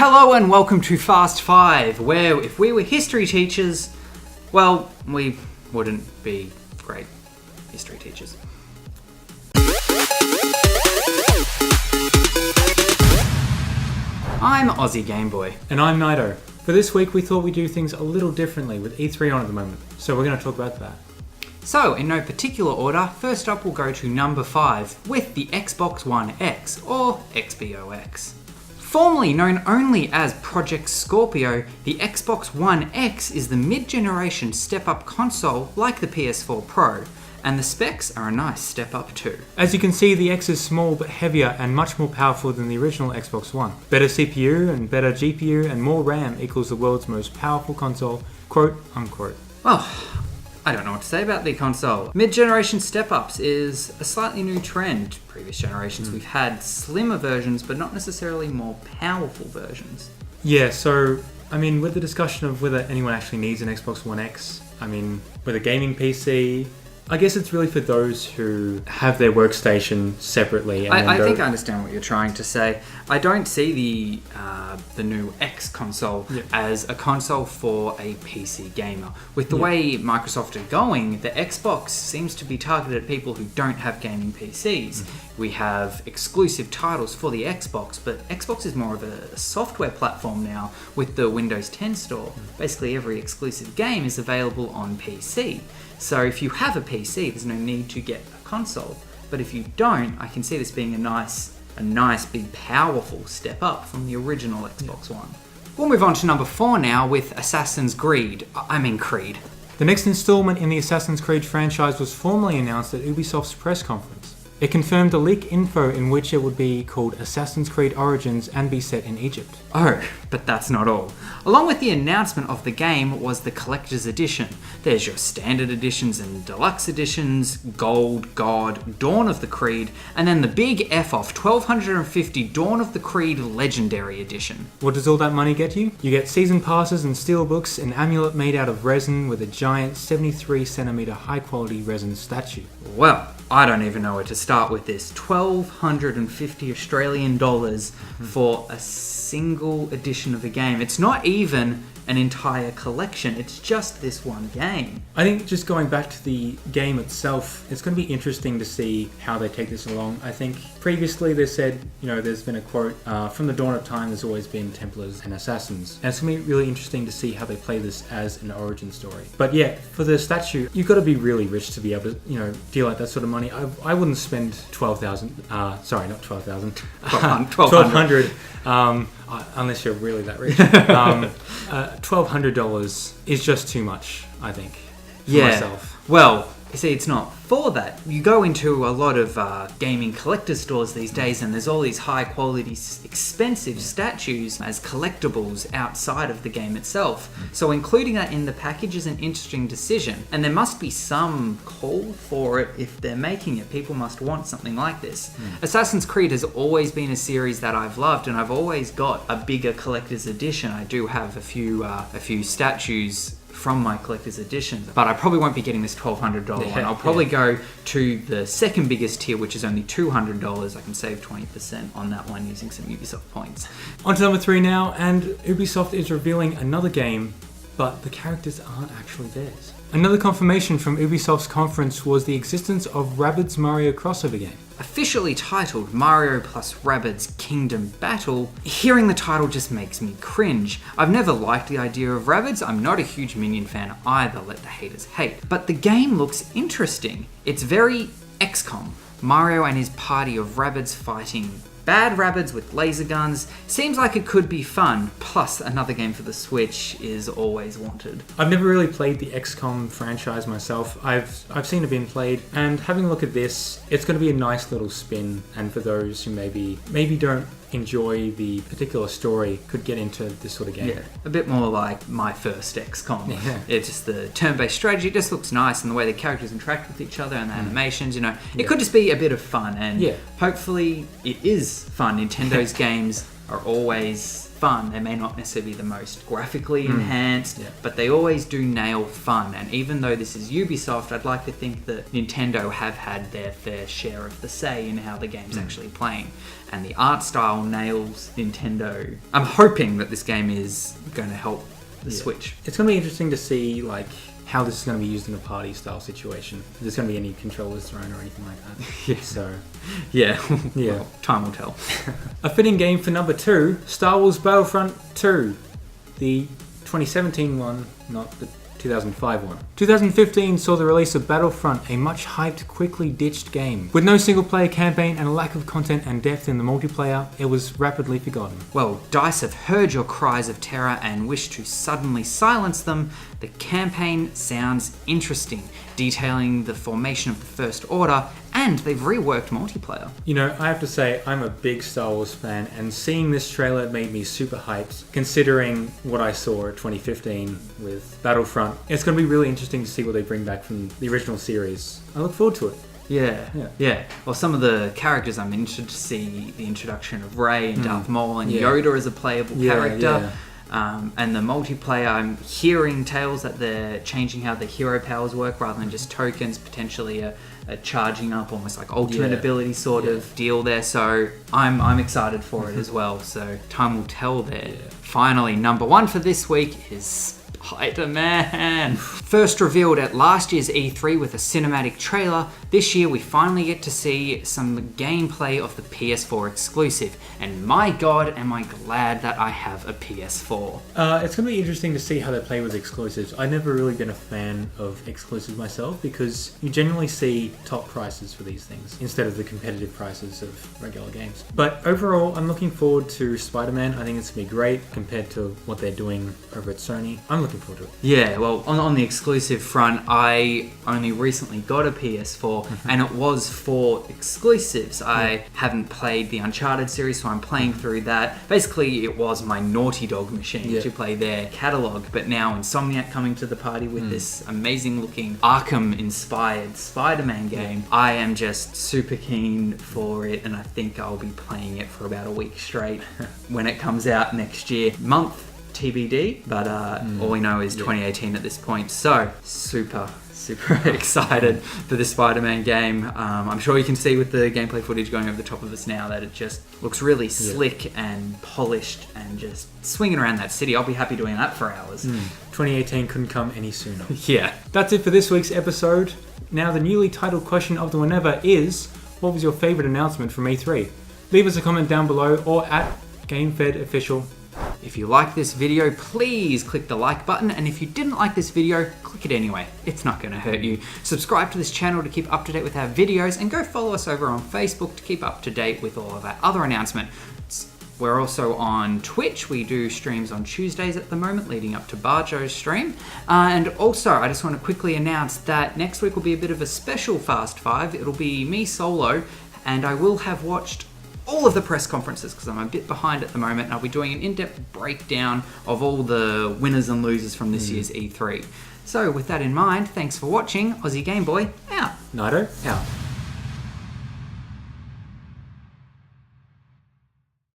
Hello and welcome to Fast Five, where if we were history teachers, well, we wouldn't be great history teachers. I'm Aussie Gameboy. And I'm Nido. For this week, we thought we'd do things a little differently with E3 on at the moment, so we're going to talk about that. So, in no particular order, first up we'll go to number 5 with the Xbox One X, or XBOX. Formerly known only as Project Scorpio, the Xbox One X is the mid-generation step-up console like the PS4 Pro, and the specs are a nice step up too. As you can see, the X is small but heavier and much more powerful than the original Xbox One. Better CPU and better GPU and more RAM equals the world's most powerful console, quote unquote. Well, I don't know what to say about the console. Mid-generation step-ups is a slightly new trend. Previous generations we've had slimmer versions, but not necessarily more powerful versions. Yeah, so, with the discussion of whether anyone actually needs an Xbox One X, with a gaming PC, I guess it's really for those who have their workstation separately. I think I understand what you're trying to say. I don't see the new X console as a console for a PC gamer. With the way Microsoft are going, the Xbox seems to be targeted at people who don't have gaming PCs. We have exclusive titles for the Xbox, but Xbox is more of a software platform now with the Windows 10 store. Basically every exclusive game is available on PC. So if you have a PC, there's no need to get a console. But if you don't, I can see this being a nice, big, powerful step up from the original Xbox One. We'll move on to number 4 now with Assassin's Creed. Creed. The next installment in the Assassin's Creed franchise was formally announced at Ubisoft's press conference. It confirmed the leak info in which it would be called Assassin's Creed Origins and be set in Egypt. Oh, but that's not all. Along with the announcement of the game was the Collector's Edition. There's your Standard Editions and Deluxe Editions, Gold, God, Dawn of the Creed, and then the big F-off 1250 Dawn of the Creed Legendary Edition. What does all that money get you? You get season passes and steelbooks, an amulet made out of resin with a giant 73cm high quality resin statue. Well, I don't even know where to start with this. 1,250 Australian dollars for a single edition of a game. It's not even an entire collection, it's just this one game. I think just going back to the game itself, it's going to be interesting to see how they take this along. I think previously they said, there's been a quote, from the dawn of time there's always been Templars and Assassins. And it's going to be really interesting to see how they play this as an origin story. But yeah, for the statue, you've got to be really rich to be able to, deal out that sort of money. I wouldn't spend 12,000, sorry, not 12,000, 1,200. Unless you're really that rich. $1,200 is just too much, I think, for myself. Well, you see, it's not for that. You go into a lot of gaming collector stores these days and there's all these high quality, expensive statues as collectibles outside of the game itself. So including that in the package is an interesting decision. And there must be some call for it if they're making it. People must want something like this. Assassin's Creed has always been a series that I've loved and I've always got a bigger collector's edition. I do have a few statues from my collector's editions, but I probably won't be getting this $1,200 one. I'll probably go to the second biggest tier, which is only $200. I can save 20% on that one using some Ubisoft points. On to number 3 now, and Ubisoft is revealing another game, but the characters aren't actually theirs. Another confirmation from Ubisoft's conference was the existence of Rabbids Mario crossover game. Officially titled Mario+Rabbids Kingdom Battle, hearing the title just makes me cringe. I've never liked the idea of Rabbids. I'm not a huge Minion fan either, let the haters hate. But the game looks interesting. It's very XCOM. Mario and his party of Rabbids fighting bad Rabbids with laser guns. Seems like it could be fun. Plus, another game for the Switch is always wanted. I've never really played the XCOM franchise myself. I've seen it being played, and having a look at this, it's going to be a nice little spin. And for those who maybe don't enjoy the particular story, could get into this sort of game. Yeah, a bit more like my first XCOM. Yeah. It's just the turn-based strategy just looks nice, and the way the characters interact with each other and the animations, it could just be a bit of fun, and hopefully it is fun. Nintendo's games are always fun. They may not necessarily be the most graphically enhanced, but they always do nail fun. And even though this is Ubisoft, I'd like to think that Nintendo have had their fair share of the say in how the game's actually playing. And the art style nails Nintendo. I'm hoping that this game is going to help the Switch. It's going to be interesting to see like how this is going to be used in a party style situation. If there's going to be any controllers thrown or anything like that. So yeah. Yeah. Well, time will tell. A fitting game for number 2, Star Wars Battlefront 2. The 2017 one, not the 2005 one. 2015 saw the release of Battlefront, a much hyped, quickly ditched game. With no single player campaign and a lack of content and depth in the multiplayer, it was rapidly forgotten. Well, DICE have heard your cries of terror and wish to suddenly silence them. The campaign sounds interesting, detailing the formation of the First Order, and they've reworked multiplayer. You know, I have to say, I'm a big Star Wars fan, and seeing this trailer made me super hyped, considering what I saw at 2015 with Battlefront. It's going to be really interesting to see what they bring back from the original series. I look forward to it. Yeah. Well, some of the characters I'm interested to see the introduction of Rey and Darth Maul and Yoda as a playable character. And the multiplayer, I'm hearing tales that they're changing how the hero powers work rather than just tokens, potentially a charging up, almost like ultimate ability sort of deal there. So I'm excited for it as well. So time will tell there. Finally, number 1 for this week is Spiderman. First revealed at last year's E3 with a cinematic trailer, this year we finally get to see some gameplay of the PS4 exclusive. And my god, am I glad that I have a PS4. It's going to be interesting to see how they play with exclusives. I've never really been a fan of exclusives myself because you generally see top prices for these things instead of the competitive prices of regular games. But overall, I'm looking forward to Spider-Man. I think it's going to be great compared to what they're doing over at Sony. I'm looking forward to it. Yeah, well, on the exclusive front, I only recently got a PS4 and it was for exclusives. I haven't played the Uncharted series, so I'm playing through that. Basically, it was my Naughty Dog machine to play their catalogue, but now Insomniac coming to the party with this amazing looking Arkham-inspired Spider-Man game. I am just super keen for it, and I think I'll be playing it for about a week straight when it comes out next year. Month TBD, but all we know is 2018 at this point. So super excited for this Spider-Man game. I'm sure you can see with the gameplay footage going over the top of us now that it just looks really slick and polished and just swinging around that city. I'll be happy doing that for hours. 2018 couldn't come any sooner. Yeah. That's it for this week's episode. Now the newly titled question of the whenever is, what was your favourite announcement from E3? Leave us a comment down below or at GameFed Official. If you like this video, please click the like button, and if you didn't like this video, click it anyway. It's not going to hurt you. Subscribe to this channel to keep up to date with our videos, and go follow us over on Facebook to keep up to date with all of our other announcements. We're also on Twitch. We do streams on Tuesdays at the moment, leading up to Barjo's stream. And also, I just want to quickly announce that next week will be a bit of a special Fast 5. It'll be me solo, and I will have watched all of the press conferences because I'm a bit behind at the moment, and I'll be doing an in-depth breakdown of all the winners and losers from this year's E3. So with that in mind, thanks for watching. Aussie Game Boy, out. Nido, out.